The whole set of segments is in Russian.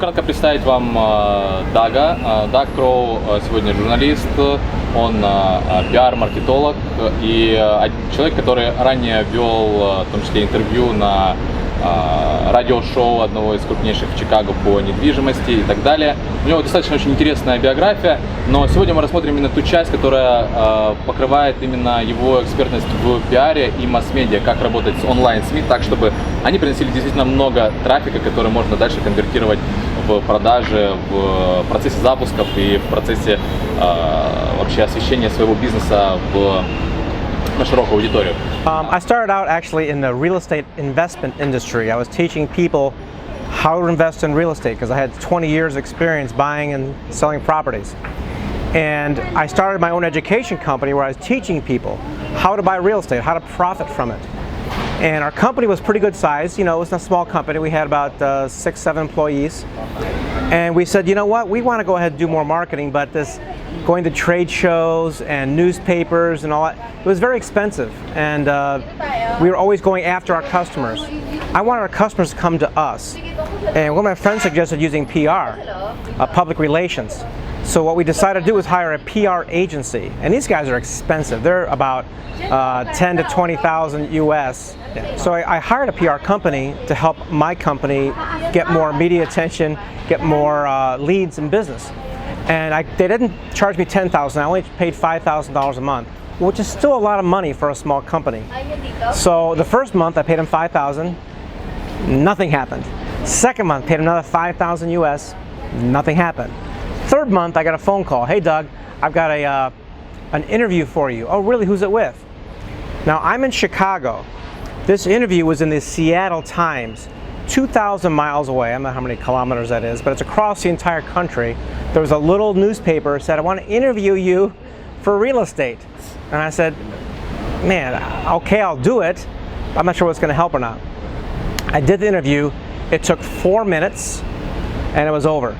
кратко представить вам Дага. Даг Кроу сегодня журналист, он пиар-маркетолог и человек, который ранее вел, в том числе, интервью на радиошоу одного из крупнейших в Чикаго по недвижимости и так далее. У него достаточно очень интересная биография, но сегодня мы рассмотрим именно ту часть, которая покрывает именно его экспертность в пиаре и масс-медиа, как работать с онлайн-СМИ так, чтобы они приносили действительно много трафика, который можно дальше конвертировать в продажи, в процессе запусков и в процессе вообще освещения своего бизнеса на широкую аудиторию. I started out actually in the real estate investment industry. I was teaching people how to invest in real estate because I had 20 years experience buying and selling properties. And I started my own education company where I was teaching people how to buy real estate, how to profit from it. And our company was pretty good size. You know, it was a small company. We had about 6-7 employees. And we said, you know what, we want to go ahead and do more marketing, but this going to trade shows and newspapers and all that, it was very expensive. And we were always going after our customers. I wanted our customers to come to us. And one of my friends suggested using PR, public relations. So what we decided to do was hire a PR agency. And these guys are expensive. They're about 10 to 20,000 US. So I hired a PR company to help my company get more media attention, get more leads in business. And they didn't charge me $10,000. I only paid $5,000 a month, which is still a lot of money for a small company. So the first month I paid them $5,000, nothing happened. Second month paid another $5,000 US, nothing happened. Third month I got a phone call. Hey Doug, I've got an interview for you. Oh really, who's it with? Now I'm in Chicago. This interview was in the Seattle Times, 2,000 miles away. I don't know how many kilometers that is, but it's across the entire country. There was a little newspaper that said, I want to interview you for real estate. And I said, man, okay, I'll do it. I'm not sure what's going to help or not. I did the interview. It took 4 minutes and it was over.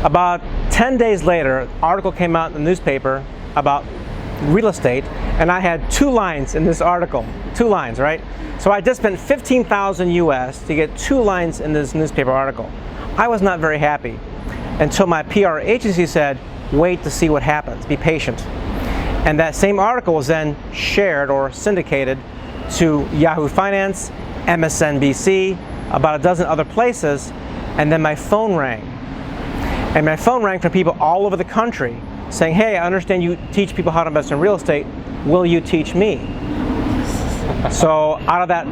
About 10 days later, an article came out in the newspaper about real estate, and I had 2 lines in this article. 2 lines, right? So I just spent 15,000 US to get 2 lines in this newspaper article. I was not very happy until my PR agency said, wait to see what happens, be patient. And that same article was then shared or syndicated to Yahoo Finance, MSNBC, about a dozen other places, and then my phone rang. And my phone rang from people all over the country saying, hey, I understand you teach people how to invest in real estate. Will you teach me? So out of that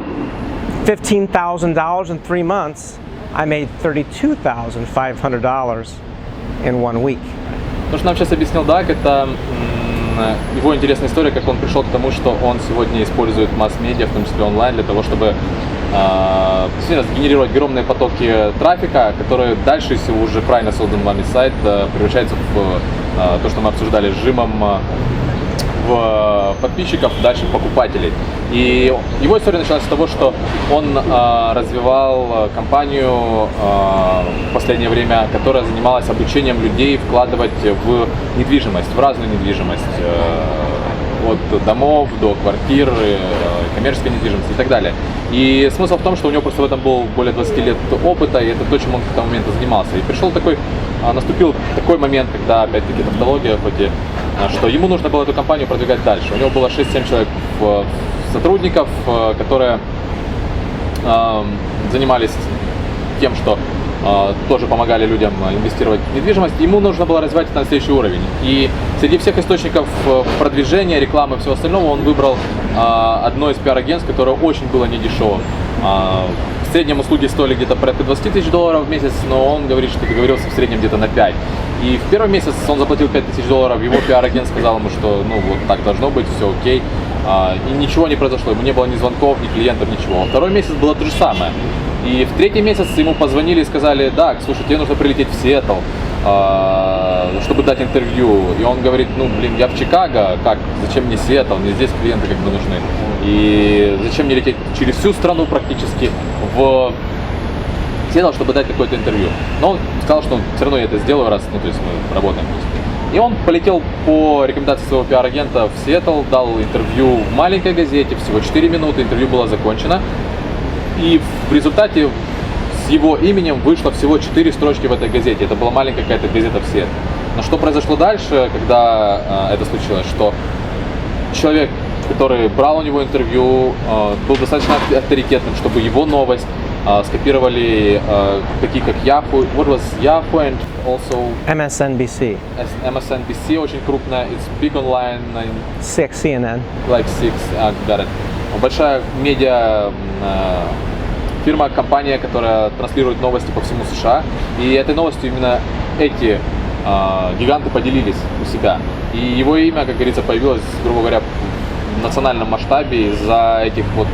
$15,000 in 3 months, I made $32,500 in 1 week. То, что нам сейчас объяснил Даг, это его интересная история, как он пришел к тому, что он сегодня использует масс-медиа, в том числе онлайн, для того, чтобы сгенерировать огромные потоки трафика, которые дальше, если уже правильно создан вами сайт, превращается в то, что мы обсуждали, сжимом в подписчиков, дальше покупателей. И его история началась с того, что он развивал компанию в последнее время, которая занималась обучением людей вкладывать в недвижимость, в разную недвижимость, от домов до квартир, коммерческой недвижимости и так далее. И смысл в том, что у него просто в этом был более 20 лет опыта, и это то, чем он к тому моменту занимался. И наступил такой момент, когда, опять-таки, тавтология, что ему нужно было эту компанию продвигать дальше. У него было 6-7 человек сотрудников, которые занимались тем, что тоже помогали людям инвестировать в недвижимость. Ему нужно было развивать это на следующий уровень. И среди всех источников продвижения, рекламы и всего остального он выбрал одно из пиар-агентств, которое очень было недешевым. В среднем услуги стоили где-то порядка $20 тысяч в месяц, но он говорит, что договорился в среднем где-то на 5. И в первый месяц он заплатил $5 тысяч, его пиар-агент сказал ему, что ну вот так должно быть, все окей. И ничего не произошло, ему не было ни звонков, ни клиентов, ничего. Второй месяц было то же самое. И в третий месяц ему позвонили и сказали, да, слушай, тебе нужно прилететь в Сиэтл, чтобы дать интервью. И он говорит, ну блин, я в Чикаго, как, зачем мне Сиэтл, мне здесь клиенты как бы нужны. И зачем мне лететь через всю страну практически в Сиэтл, чтобы дать какое-то интервью. Но он сказал, что все равно я это сделаю, раз, ну то есть мы работаем. И он полетел по рекомендации своего пиар-агента в Сиэтл, дал интервью в маленькой газете, всего 4 минуты, интервью было закончено. И в результате его именем вышло всего 4 строчки в этой газете. Это была маленькая какая-то газета «Все». Но что произошло дальше, когда это случилось, что человек, который брал у него интервью, был достаточно авторитетным, чтобы его новость скопировали такие как Yahoo, what was Yahoo and also MSNBC. MSNBC очень крупная, it's big online, CNN. like six, got it. Большая медиа фирма, компания, которая транслирует новости по всему США, и этой новостью именно эти гиганты поделились у себя. И его имя, как говорится, появилось, грубо говоря, в национальном масштабе из-за этих вот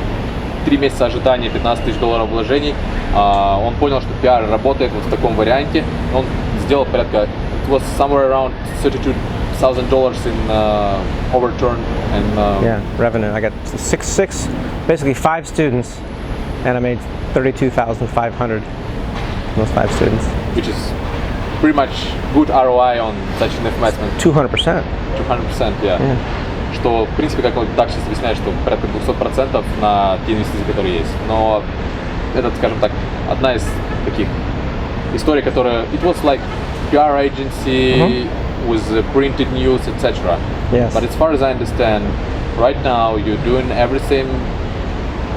3 месяца ожидания, $15 тысяч вложений. Он понял, что пиар работает вот в таком варианте. Он сделал порядка, it was somewhere around $32,000 in overturn and Yeah, revenue. I got basically 5 students, and I made $32,500 those 5 students. which is pretty much good ROI on such an investment. 200%. 200%, yeah. Что, в принципе, как Даг сейчас объясняет, что порядка 200% на те инвестиции, которые есть. Но это, скажем так, одна из таких историй, которая... It was like PR agency with printed news, etc. Yes. But as far as I understand, right now you're doing everything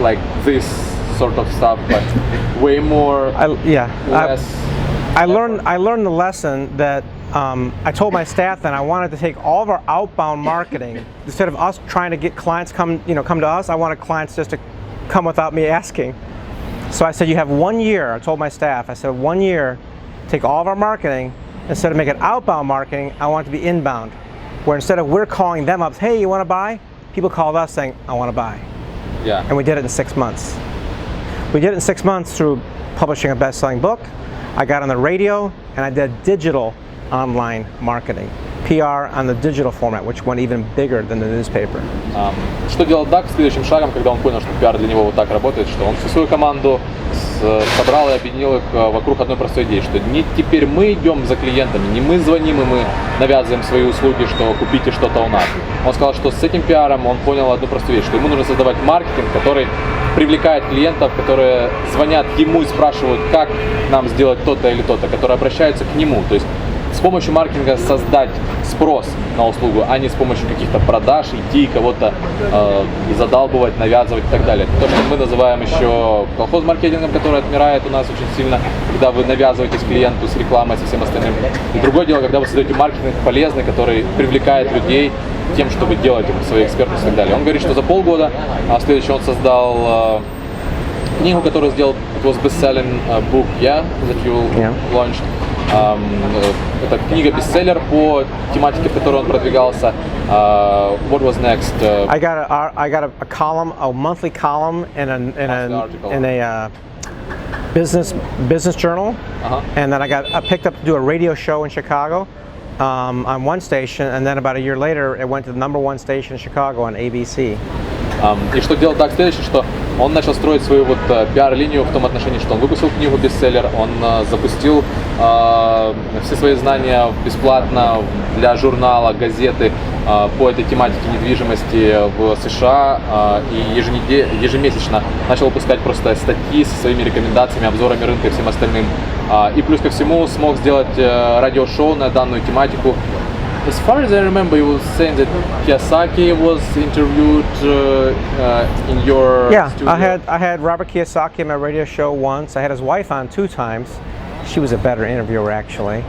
like this sort of stuff, but way more, less... I learned the lesson that I told my staff that I wanted to take all of our outbound marketing, instead of us trying to get clients come to us, I wanted clients just to come without me asking. So I said, you have 1 year, I told my staff, I said 1 year, take all of our marketing, instead of making it outbound marketing, I want it to be inbound. Where instead of we're calling them up, hey, you want to buy? People called us saying, I want to buy. Yeah. And we did it in 6 months. We did it in 6 months through publishing a best-selling book. I got on the radio, and I did digital online marketing, PR on the digital format, which went even bigger than the newspaper. Что делал Даг следующим шагом, когда он понял, что пиар для него вот так работает, что он всю свою команду собрал и объединил их вокруг одной простой идеи, что не теперь мы идем за клиентами, не мы звоним и мы навязываем свои услуги, что купите что-то у нас. Он сказал, что с этим пиаром он понял одну простую вещь, что ему нужно создавать маркетинг, который привлекает клиентов, которые звонят ему и спрашивают, как нам сделать то-то или то-то, которые обращаются к нему. То есть с помощью маркетинга создать спрос на услугу, а не с помощью каких-то продаж, идти кого-то задалбывать, навязывать и так далее. То, что мы называем еще колхоз-маркетингом, который отмирает у нас очень сильно, когда вы навязываетесь клиенту с рекламой, со всем остальным. И другое дело, когда вы создаете маркетинг полезный, который привлекает людей тем, чтобы делать свою экспертность и так далее. Он говорит, что за полгода, следующий он создал книгу, которую сделал, it was best-selling book, that you launched. Это книга-бестселлер по тематике, в которой он продвигался. What was next? I got a column, a monthly column in a business journal, and then I picked up to do a radio show in Chicago on one station, and then about a year later, it went to the #1 station in Chicago on ABC. И что делал Даг следующее, что он начал строить свою вот пиар-линию в том отношении, что он выпустил книгу бестселлер, он запустил все свои знания бесплатно для журнала, газеты по этой тематике недвижимости в США и ежемесячно начал выпускать просто статьи со своими рекомендациями, обзорами рынка и всем остальным. И плюс ко всему смог сделать радиошоу на данную тематику. As far as I remember, you were saying that Kiyosaki was interviewed in your studio. I had Robert Kiyosaki on my radio show once. I had his wife on 2 times. She was a better interviewer, actually.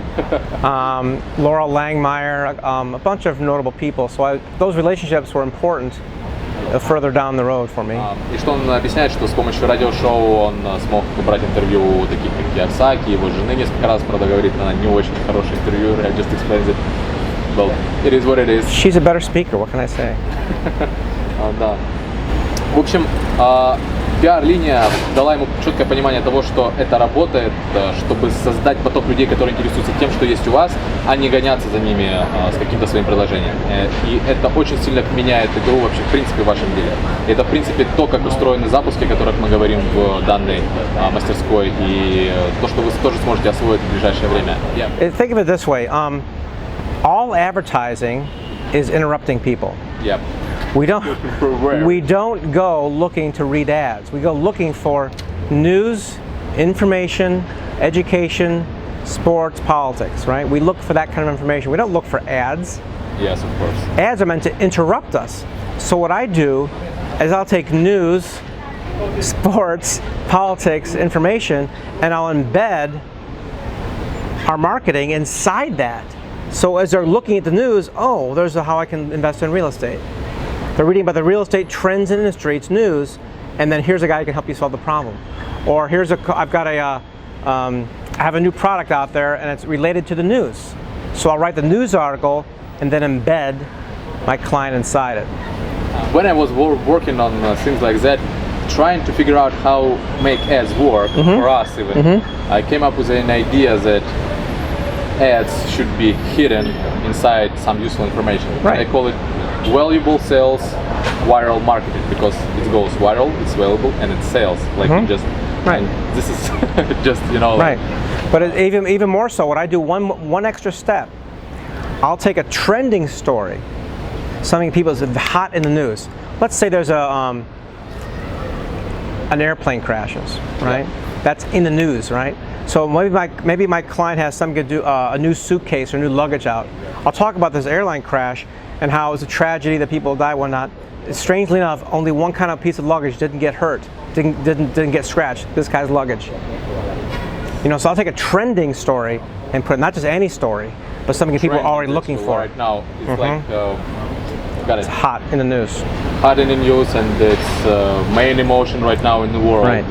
Laurel Langmeyer, a bunch of notable people. So those relationships were important further down the road for me. И что он объясняет, что с помощью радиошоу он смог брать интервью у таких как Кiyosaki, его жены несколько раз, правда, говорит, она не очень хороший интервью. I just explained it. Well, it is what it is. She's a better speaker, what can I say? Да. В общем, пиар-линия дала ему четкое понимание того, что это работает, чтобы создать поток людей, которые интересуются тем, что есть у вас, а не гоняться за ними с каким-то своим предложением. И это очень сильно меняет игру вообще в принципе в вашем деле. Это в принципе то, как устроены запуски, о которых мы говорим в данной мастерской, и то, что вы тоже сможете освоить в ближайшее время. Think of it this way. All advertising is interrupting people. Yep. We don't go looking to read ads. We go looking for news, information, education, sports, politics, right? We look for that kind of information. We don't look for ads. Yes, of course. Ads are meant to interrupt us. So what I do is I'll take news, sports, politics, information, and I'll embed our marketing inside that. So as they're looking at the news, oh, there's how I can invest in real estate. They're reading about the real estate trends in the industry, it's news, and then here's a guy who can help you solve the problem. Or I have a new product out there and it's related to the news. So I'll write the news article and then embed my client inside it. When I was working on things like that, trying to figure out how make ads work for us even, I came up with an idea that ads should be hidden inside some useful information. Right. I call it valuable sales viral marketing because it goes viral, it's valuable, and it sells. Like you just, Right. and this is just, you know. Right. But even more so, what I do, one extra step, I'll take a trending story, something people is hot in the news. Let's say there's an airplane crashes, right? Yeah. That's in the news, right? So maybe my client has something to do, a new suitcase or new luggage out. I'll talk about this airline crash and how it was a tragedy that people died, whatnot. Strangely enough, only one kind of piece of luggage didn't get hurt, didn't get scratched. This guy's luggage. You know, so I'll take a trending story and put not just any story, but something that people are already looking for. Right now, it's like got it. It's hot in the news. Hot in the news, and it's main emotion right now in the world. Right.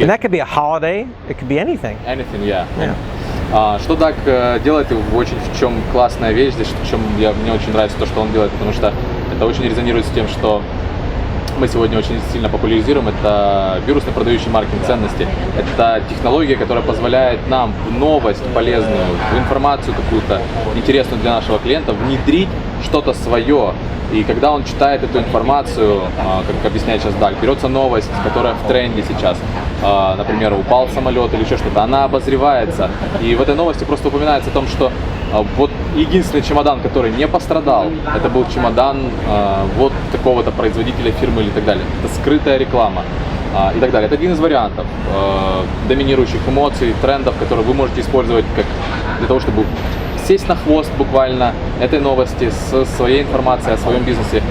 And that could be a holiday. It could be anything. Anything, yeah. Yeah. Что Даг делает, и очень в чем классная вещь, здесь в чем мне очень нравится то, что он делает, потому что это очень резонирует с тем, что мы сегодня очень сильно популяризируем, это вирусный продающий маркетинг ценностей. Это технология, которая позволяет нам в новость полезную, в информацию какую-то интересную для нашего клиента внедрить что-то свое. И когда он читает эту информацию, как объясняет сейчас Даг, берется новость, которая в тренде сейчас, например, упал самолет или еще что-то, она обозревается. И в этой новости просто упоминается о том, что вот единственный чемодан, который не пострадал, это был чемодан вот такого-то производителя фирмы или так далее. Это скрытая реклама и так далее. Это один из вариантов доминирующих эмоций, трендов, которые вы можете использовать как для того, чтобы сесть на хвост буквально этой новости с своей информацией о своем бизнесе,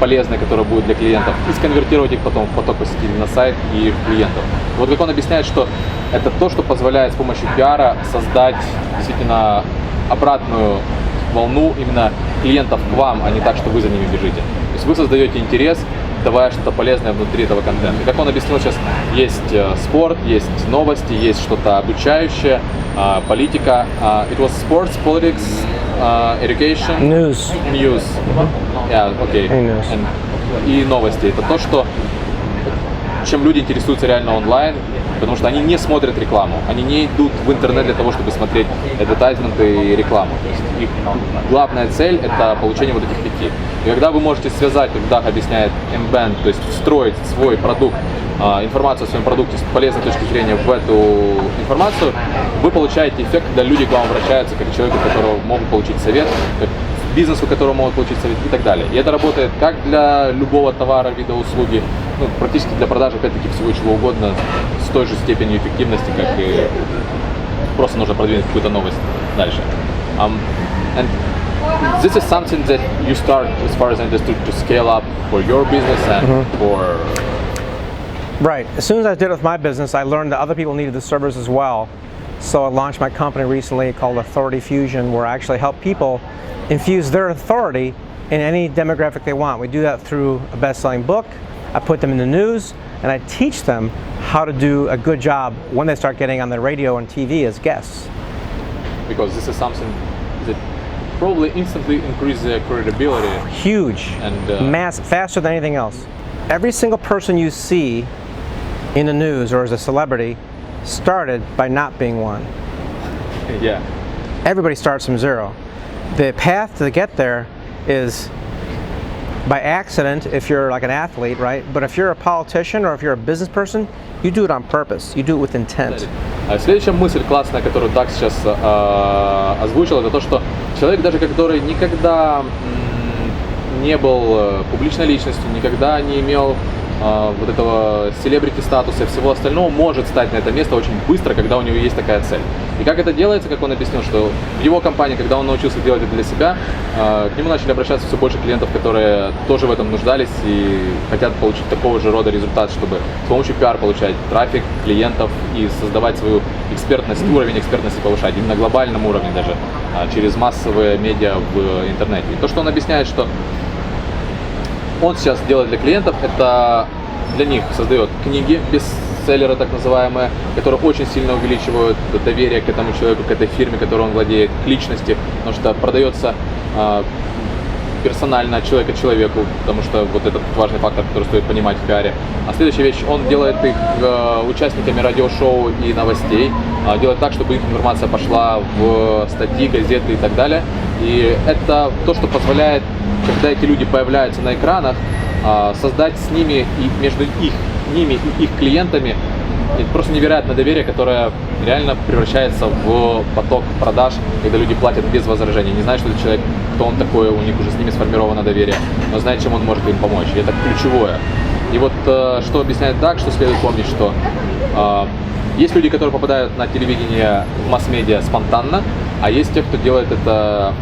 полезной, которая будет для клиентов, и сконвертировать их потом в поток посетителей на сайт и в клиентов. Вот как он объясняет, что это то, что позволяет с помощью пиара создать действительно обратную волну именно клиентов к вам, а не так, что вы за ними бежите. То есть вы создаете интерес, давая что-то полезное внутри этого контента. И как он объяснил, сейчас есть спорт, есть новости, есть что-то обучающее, политика. It was sports, politics, education, News. Yeah, okay. И новости. Это то, что чем люди интересуются реально онлайн, потому что они не смотрят рекламу, они не идут в интернет для того, чтобы смотреть адвертайзменты и рекламу. То есть их главная цель – это получение вот этих пяти. И когда вы можете связать, как Даг объясняет, embed, то есть встроить свой продукт, информацию о своем продукте с полезной точки зрения в эту информацию, вы получаете эффект, когда люди к вам обращаются как к человеку, у которого могут получить совет, как бизнесу, у которого могут получить совет и так далее. И это работает как для любого товара, вида, услуги, ну, практически для продажи, опять-таки, всего чего угодно, с той же степенью эффективности, как и просто нужно продвинуть какую-то новость дальше. And this is something that you start, as far as I understood, to scale up for your business and for... Right. As soon as I did it with my business, I learned that other people needed the service as well. So I launched my company recently called Authority Fusion, where I actually help people infuse their authority in any demographic they want. We do that through a best-selling book. I put them in the news, and I teach them how to do a good job when they start getting on the radio and TV as guests. Because this is something that probably instantly increases their credibility. Huge, and faster than anything else. Every single person you see in the news or as a celebrity started by not being one. Yeah. Everybody starts from zero. The path to get there is by accident if you're like an athlete, right? But if you're a politician or if you're a business person, you do it on purpose. You do it with intent. Следующая мысль классная, которую Даг сейчас озвучил, это то, что человек, даже который никогда не был публичной личностью, никогда не имел вот этого селебрити статуса и всего остального может стать на это место очень быстро, когда у него есть такая цель. И как это делается, как он объяснил, что в его компании, когда он научился делать это для себя, к нему начали обращаться все больше клиентов, которые тоже в этом нуждались и хотят получить такого же рода результат, чтобы с помощью PR получать трафик клиентов и создавать свою экспертность, уровень экспертности повышать, именно на глобальном уровне даже, через массовые медиа в интернете. И то, что он объясняет, что он сейчас делает для клиентов, это для них создает книги, бестселлеры так называемые, которые очень сильно увеличивают доверие к этому человеку, к этой фирме, которой он владеет, к личности, потому что продается персонально от человека к человеку, потому что вот этот важный фактор, который стоит понимать в пиаре. А следующая вещь, он делает их участниками радиошоу и новостей, делает так, чтобы их информация пошла в статьи, газеты и так далее. И это то, что позволяет, когда эти люди появляются на экранах, создать с ними и между ними и их клиентами просто невероятное доверие, которое реально превращается в поток продаж, когда люди платят без возражений, не знают, что это человек, кто он такой, у них уже с ними сформировано доверие, но знают, чем он может им помочь. И это ключевое. И вот что объясняет Даг, что следует помнить, что есть люди, которые попадают на телевидение, в масс-медиа спонтанно, а есть те, кто делает это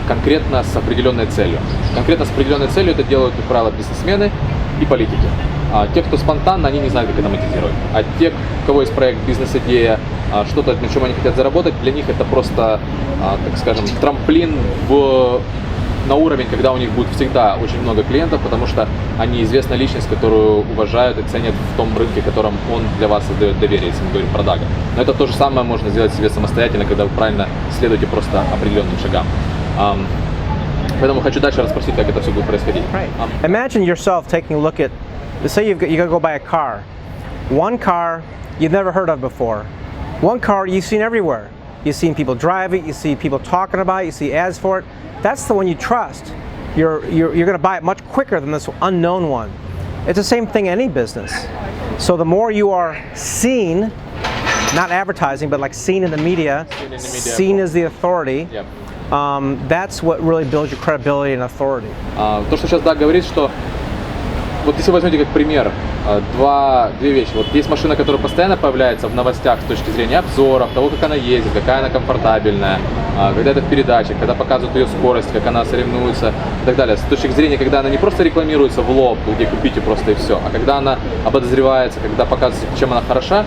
конкретно с определенной целью. Конкретно с определенной целью это делают, как правило, бизнесмены и политики. А те, кто спонтанно, они не знают, как это монетизировать. А те, у кого есть проект, бизнес-идея, что-то, на чем они хотят заработать, для них это просто, так скажем, трамплин на уровень, когда у них будет всегда очень много клиентов, потому что они известная личность, которую уважают и ценят в том рынке, в котором он для вас создает доверие, если мы говорим про Дага. Но это то же самое можно сделать себе самостоятельно, когда вы правильно следуете просто определенным шагам. Поэтому хочу дальше расспросить, как это все будет происходить. Right. Imagine yourself taking a look at, say you're going to go buy a car. One car you've never heard of before. One car you've seen everywhere. You've seen people drive it, you see people talking about it, you see ads for it. That's the one you trust. You're going to buy it much quicker than this unknown one. It's the same thing in any business. So the more you are seen, not advertising, but like seen in the media, seen as the authority, Yep. That's what really builds your credibility and authority. То, что сейчас Даг говорит, что вот если возьмете как пример две вещи. Вот есть машина, которая постоянно появляется в новостях с точки зрения обзоров, того, как она ездит, какая она комфортабельная, когда это в передачах, когда показывают ее скорость, как она соревнуется и так далее. С точки зрения, когда она не просто рекламируется в лоб, где купите просто и все, а когда она обозревается, когда показывается, чем она хороша.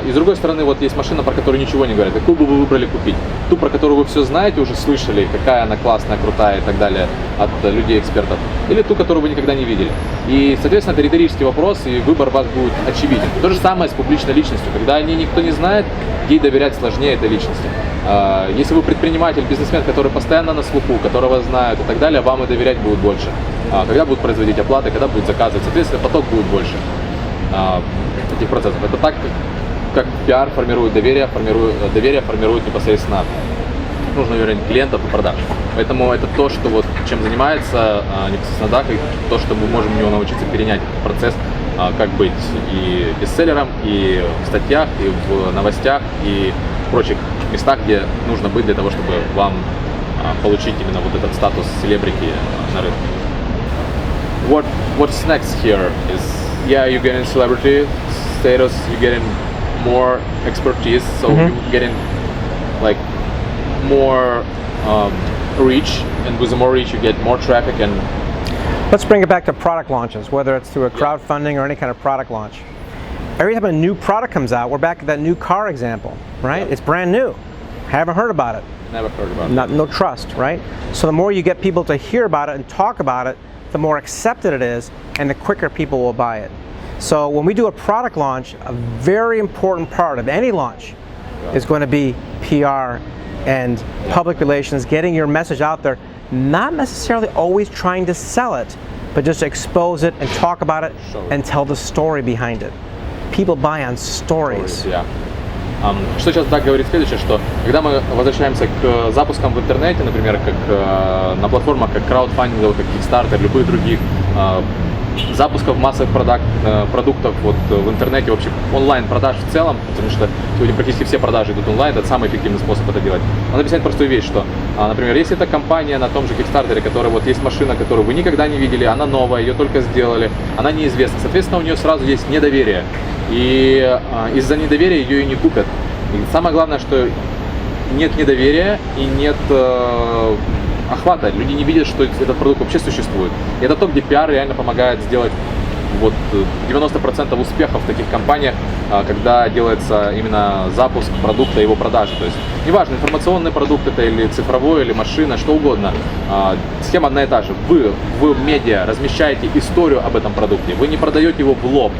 И с другой стороны, вот есть машина, про которую ничего не говорят. Какую бы вы выбрали купить? Ту, про которую вы все знаете, уже слышали, какая она классная, крутая и так далее от людей-экспертов. Или ту, которую вы никогда не видели. И, соответственно, это риторический вопрос, и выбор у вас будет очевиден. То же самое с публичной личностью. Когда о ней никто не знает, ей доверять сложнее этой личности. Если вы предприниматель, бизнесмен, который постоянно на слуху, которого знают и так далее, вам и доверять будут больше. Когда будут производить оплаты, когда будут заказывать, соответственно, поток будет больше этих процессов. Это так, как PR формирует доверие, формирует непосредственно нужный уровень клиентов и продаж. Поэтому это то, что вот чем занимается непосредственно Даг, и то, что мы можем у него научиться перенять этот процесс, как быть и бестселлером, и в статьях, и в новостях, и в прочих местах, где нужно быть для того, чтобы вам получить именно вот этот статус селебрити на рынке. What's next here is, yeah, you're getting celebrity status, you're getting more expertise, so you're getting like more reach, and with the more reach you get more traffic. And let's bring it back to product launches, whether it's through a crowdfunding or any kind of product launch. Every time a new product comes out, we're back at that new car example, right? It's brand new. Haven't heard about it. Never heard about it. No trust, right? So the more you get people to hear about it and talk about it, the more accepted it is, and the quicker people will buy it. So when we do a product launch, a very important part of any launch is going to be PR and public relations, getting your message out there, not necessarily always trying to sell it, but just expose it and talk about it and tell the story behind it. People buy on stories. Что сейчас Даг говорит следующее, что когда мы возвращаемся к запускам в интернете, например, как на платформах, как краудфандинговых, как Kickstarter, любых других запусков массовых продуктов вот в интернете, вообще онлайн-продаж в целом, потому что сегодня практически все продажи идут онлайн, это самый эффективный способ это делать. Он объясняет простую вещь, что, например, если это компания на том же Kickstarter, которая вот есть машина, которую вы никогда не видели, она новая, ее только сделали, она неизвестна, соответственно, у нее сразу есть недоверие, и из-за недоверия ее и не купят. И самое главное, что нет недоверия и нет охвата. Люди не видят, что этот продукт вообще существует. И это то, где пиар реально помогает сделать вот 90% успеха в таких компаниях, когда делается именно запуск продукта и его продажи. То есть неважно, информационный продукт это или цифровой, или машина, что угодно. Схема одна и та же. Вы в медиа размещаете историю об этом продукте. Вы не продаете его в лоб,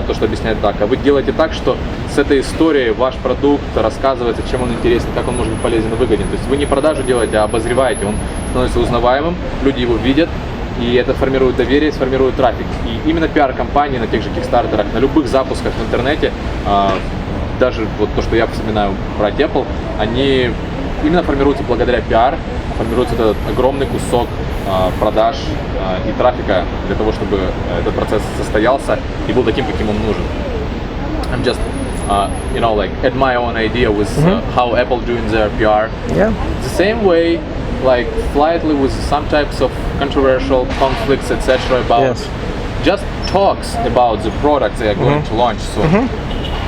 то, что объясняет Даг, а вы делаете так, что с этой историей ваш продукт рассказывается, чем он интересен, как он может быть полезен и выгоден. То есть вы не продажу делаете, а обозреваете. Он становится узнаваемым, люди его видят, и это формирует доверие, сформирует трафик. И именно пиар-компании на тех же Kickstarter'ах, на любых запусках в интернете, даже вот то, что я вспоминаю про Apple, они именно формируются благодаря пиар, формируется этот огромный кусок продаж и трафика для того, чтобы этот процесс состоялся и был таким, каким он нужен. I'm just, you know, like at my own idea with how Apple doing their PR. Yeah. The same way, like slightly with some types of controversial conflicts, etc. About just talks about the product they are going to launch soon.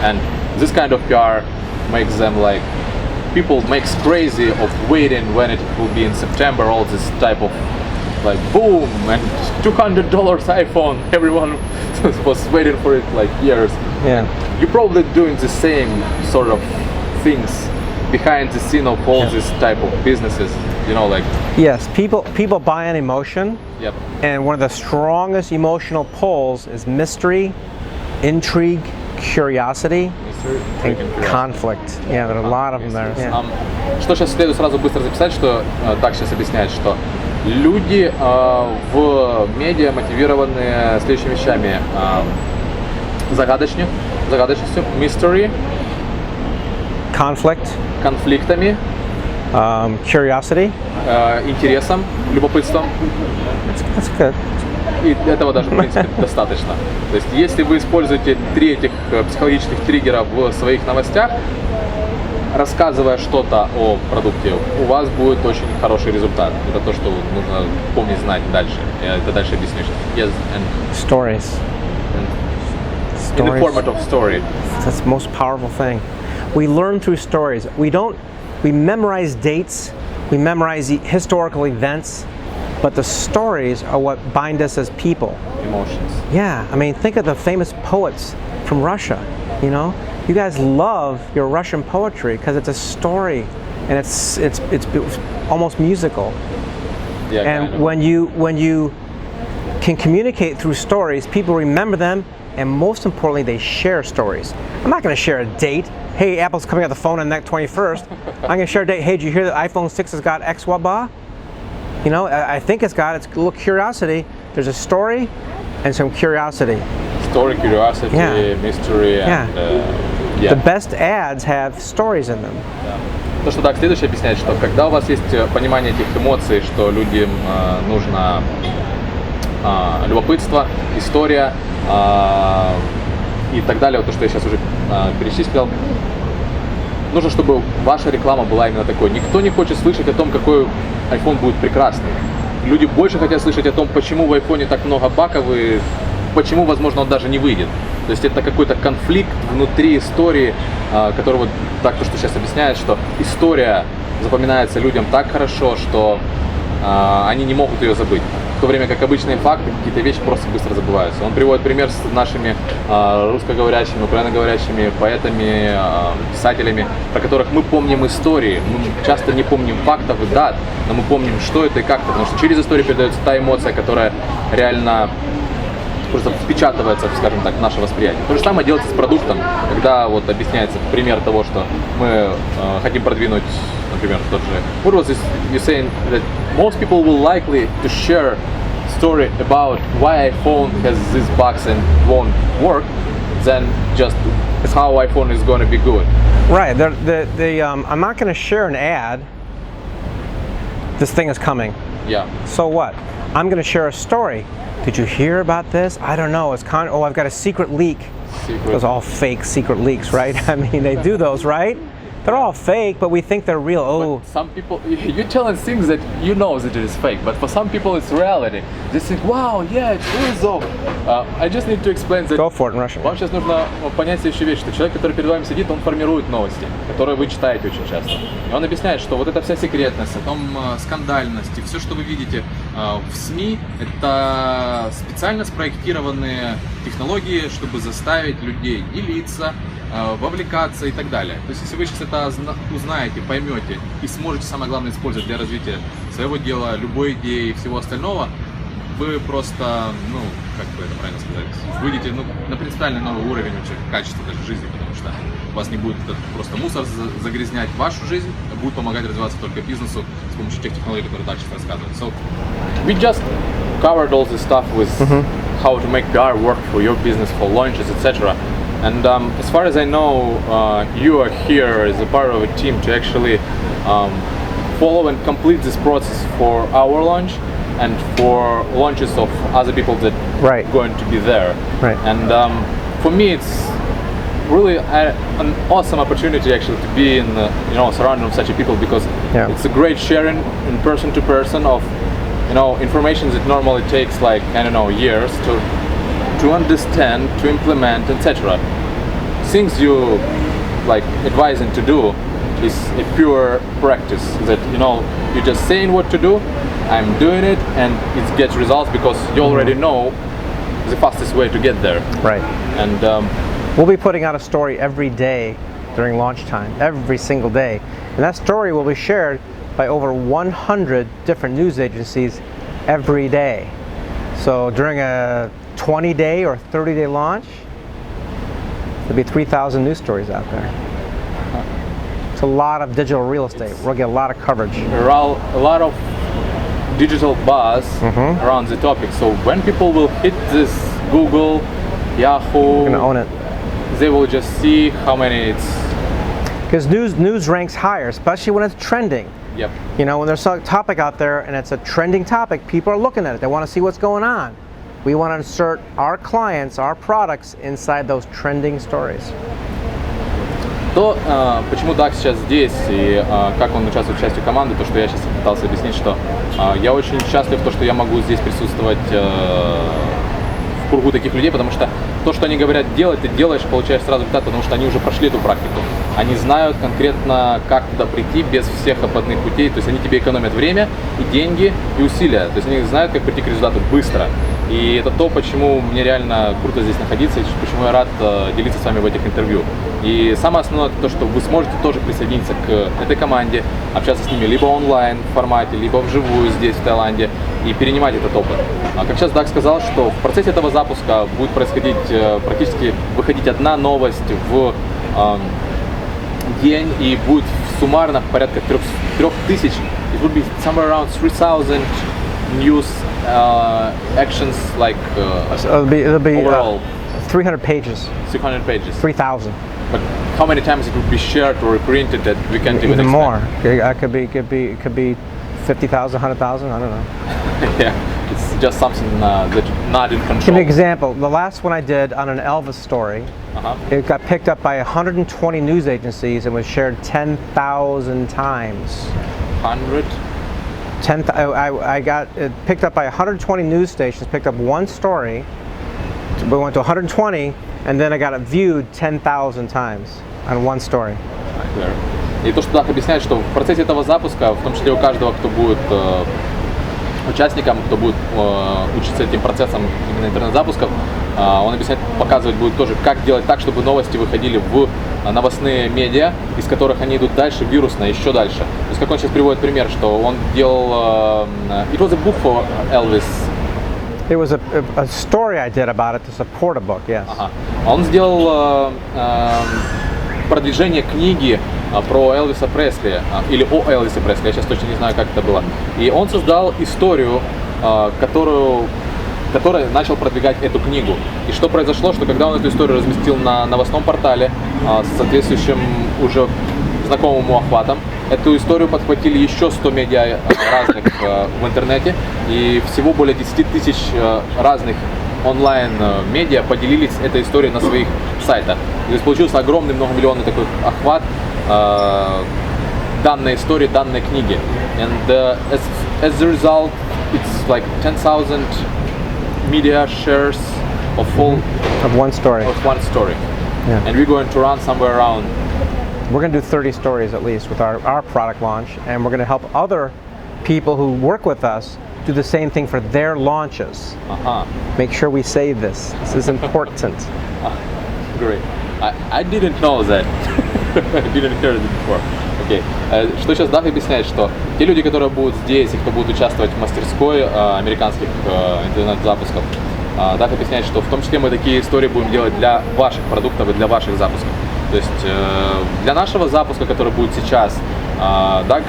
And this kind of PR makes them like people makes crazy of waiting when it will be in September. All this type of like boom and $200 iPhone. Everyone was waiting for it like years. Yeah. You're probably doing the same sort of things behind the scene of all this type of businesses. You know, like Yes, people buy an emotion. Yep. And one of the strongest emotional pulls is mystery, intrigue, curiosity, and conflict. Yeah, there are a lot of them there. Yeah. Что сейчас следует сразу быстро записать, что так сейчас объясняет, что люди в медиа мотивированы следующими вещами: загадочностью, mystery, конфликтами, curiosity. Интересом, любопытством. That's good. И этого даже, в принципе, достаточно. То есть, если вы используете 3 этих психологических триггера в своих новостях, рассказывая что-то о продукте, у вас будет очень хороший результат. Это то, что нужно помнить, знать дальше. Я это дальше объясню. Yes, and Stories. in the format of story. That's the most powerful thing. We learn through stories. We memorize dates, we memorize historical events, but the stories are what bind us as people. Emotions. Yeah, I mean, think of the famous poets from Russia, you know? You guys love your Russian poetry because it's a story and it's almost musical. Yeah, And kind of. when you can communicate through stories, people remember them, and most importantly, they share stories. I'm not going to share a date. Hey, Apple's coming out the phone on the 21st. I'm going to share a date. Hey, did you hear that iPhone 6 has got X waba? You know, I think it's got a little curiosity. There's a story and some curiosity. Story, curiosity, Yeah. mystery, and The best ads have stories in them. То, что так следующее объясняет, что когда у вас есть понимание этих эмоций, что людям нужно любопытство, история и так далее, вот то, что я сейчас уже перечислил, нужно, чтобы ваша реклама была именно такой. Никто не хочет слышать о том, какой iPhone будет прекрасный. Люди больше хотят слышать о том, почему в iPhone так много баков и почему, возможно, он даже не выйдет. То есть это какой-то конфликт внутри истории, который вот так то, что сейчас объясняет, что история запоминается людям так хорошо, что они не могут ее забыть. В то время как обычные факты, какие-то вещи просто быстро забываются. Он приводит пример с нашими русскоговорящими, украиноговорящими поэтами, писателями, про которых мы помним истории. Мы часто не помним фактов и дат, но мы помним, что это и как-то, потому что через историю передается та эмоция, которая реально просто впечатывается, скажем так, в наше восприятие. То же самое делается с продуктом, когда вот объясняется пример того, что мы хотим продвинуть, например, тот же. What was this? You're saying that most people will likely to share story about why iPhone has this bugs and won't work, than just how iPhone is going to be good. Right. I'm not going to share an ad. This thing is coming. Yeah. So what? I'm going to share a story. Did you hear about this? I don't know. It's kind of, oh, I've got a secret leak. Those are all fake secret leaks, right? I mean, they do those, right? They're all fake, but we think they're real. Oh, But some people, you're telling things that you know that it is fake, but for some people it's reality. They think, wow, yeah, it's real so. I just need to explain that. go for it in Russian. Вам сейчас нужно понять следующую вещь, что человек, который перед вами сидит, он формирует новости, которые вы читаете очень часто. И он объясняет, что вот эта вся секретность, о том скандальность и все, что вы видите в СМИ, это специально спроектированные технологии, чтобы заставить людей делиться, вовлекаться и так далее. То есть, если вы сейчас это узнаете, поймете и сможете, самое главное, использовать для развития своего дела, любой идеи и всего остального, вы просто, ну, как бы это правильно сказать, выйдете на принципиально новый уровень вообще качества даже жизни, потому что у вас не будет просто мусор загрязнять вашу жизнь, а будет помогать развиваться только бизнесу с помощью тех технологий, которые Даг сейчас рассказывает. So, we just covered all this stuff with how to make PR work for your business, for launches, etc. And as far as I know, you are here as a part of a team to actually follow and complete this process for our launch and for launches of other people that Right. are going to be there. Right. And for me, it's really an awesome opportunity actually to be in surrounded with such a people, because Yeah. it's a great sharing in person to person of information that normally takes like years to understand, to implement, etc. Things you like advising to do is a pure practice that you're just saying what to do, I'm doing it, and it gets results because you already know the fastest way to get there. Right. And We'll be putting out a story every day during launch time, every single day. And that story will be shared by over 100 different news agencies every day. So during a 20-day or 30-day launch, there'll be 3,000 news stories out there. It's a lot of digital real estate. We'll get a lot of coverage. a lot of digital buzz around the topic. So when people will hit this Google, Yahoo, We're gonna own it. they will just see how many it's. Because news ranks higher, especially when it's trending. Yep. When there's a topic out there and it's a trending topic, people are looking at it. They want to see what's going on. We want to insert our clients, our products inside those trending stories. Почему Даг сейчас здесь и как он участвует в части команды, то, что я сейчас пытался объяснить, что я очень счастлив, что я могу здесь присутствовать в кругу таких людей, потому что то, что они говорят делать, ты делаешь, получаешь сразу результат, потому что они уже прошли эту практику. Они знают конкретно, как туда прийти без всех обходных путей, то есть они тебе экономят время и деньги и усилия, то есть они знают, как прийти к результату быстро. И это то, почему мне реально круто здесь находиться, и почему я рад делиться с вами в этих интервью. И самое основное то, что вы сможете тоже присоединиться к этой команде, общаться с ними либо онлайн в формате, либо вживую здесь, в Таиланде, и перенимать этот опыт. Как сейчас Даг сказал, что в процессе этого запуска будет происходить практически выходить одна новость в день, и будет суммарно порядка 3000, it would be somewhere around 3000 news actions like So it'll be overall 300 pages, 600 pages. 3,000. But how many times it would be shared or reprinted that we can't even Even expect? more. It could be 50,000, 100,000. I don't know. Yeah, it's just something that's not in Give control. me an example. The last one I did on an Elvis story, it got picked up by 120 news agencies and was shared 10,000 times. 100. I got it picked up by 120 news stations, picked up one story, we went to 120, and then I got it viewed 10,000 times on one story. И то, что Даг объясняет, что в процессе этого запуска, в том числе у каждого, кто будет участником, кто будет учиться этим процессом именно интернет-запусков, он объясняет, показывать будет тоже, как делать так, чтобы новости выходили в новостные медиа, из которых они идут дальше, вирусно, еще дальше. То есть, как он сейчас приводит пример, что он делал... It was a book for Elvis. It was a story I did about it to support a book, yes. Он сделал продвижение книги про Элвиса Пресли, или о Элвисе Пресли, я сейчас точно не знаю, как это было. И он создал историю, который начал продвигать эту книгу. И что произошло, что когда он эту историю разместил на новостном портале с соответствующим уже знакомым ему охватом, эту историю подхватили еще 100 медиа разных в интернете, И всего более 10 тысяч разных онлайн-медиа поделились этой историей на своих сайтах. То есть получился огромный многомиллионный такой охват данной истории, данной книги. And as a result, it's like 10,000 media shares of one story. Of one story. Yeah. And we're going to run somewhere around. We're going to do 30 stories at least with our product launch, and we're going to help other people who work with us do the same thing for their launches. Make sure we say this. This is important. Great. I didn't know that. I didn't hear it before. Okay. Что сейчас Даг объясняет, что те люди, которые будут здесь и кто будут участвовать в мастерской американских интернет-запусков, Даг объясняет, что в том числе мы такие истории будем делать для ваших продуктов и для ваших запусков. То есть для нашего запуска, который будет сейчас, Даг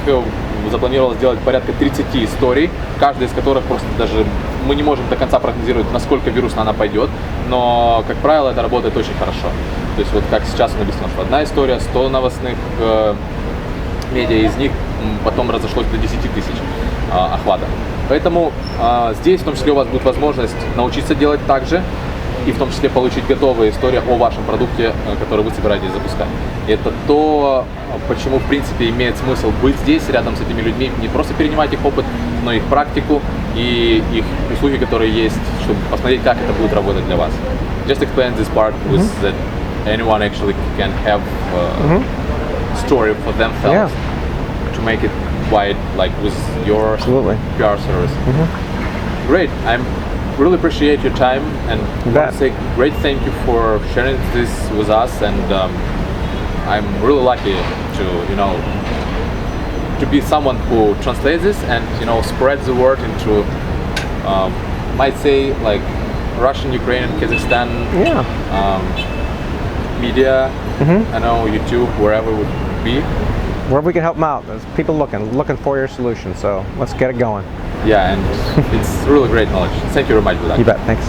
запланировал сделать порядка 30 историй, каждая из которых просто даже мы не можем до конца прогнозировать, насколько вирусно она пойдет, но, как правило, это работает очень хорошо. То есть вот как сейчас он объяснил, что одна история, 100 новостных медиа, из них потом разошлось до 10 тысяч охвата. Поэтому здесь в том числе у вас будет возможность научиться делать так же, и в том числе получить готовые истории о вашем продукте, который вы собираетесь запускать. И это то, почему в принципе имеет смысл быть здесь, рядом с этими людьми, не просто перенимать их опыт, но их практику и их услуги, которые есть, чтобы посмотреть, как это будет работать для вас. Just explain this part with that anyone actually can have a story for themselves to make it wide, like with your PR service. Great. I'm really appreciate your time and want to say great thank you for sharing this with us, and I'm really lucky to be someone who translates this and spreads the word into might say like Russian, Ukrainian, Kazakhstan media. I know YouTube, wherever it would be. Wherever we can help them out. There's people looking for your solution, so let's get it going. Yeah, and it's really great knowledge. Thank you very much for that. You bet, thanks.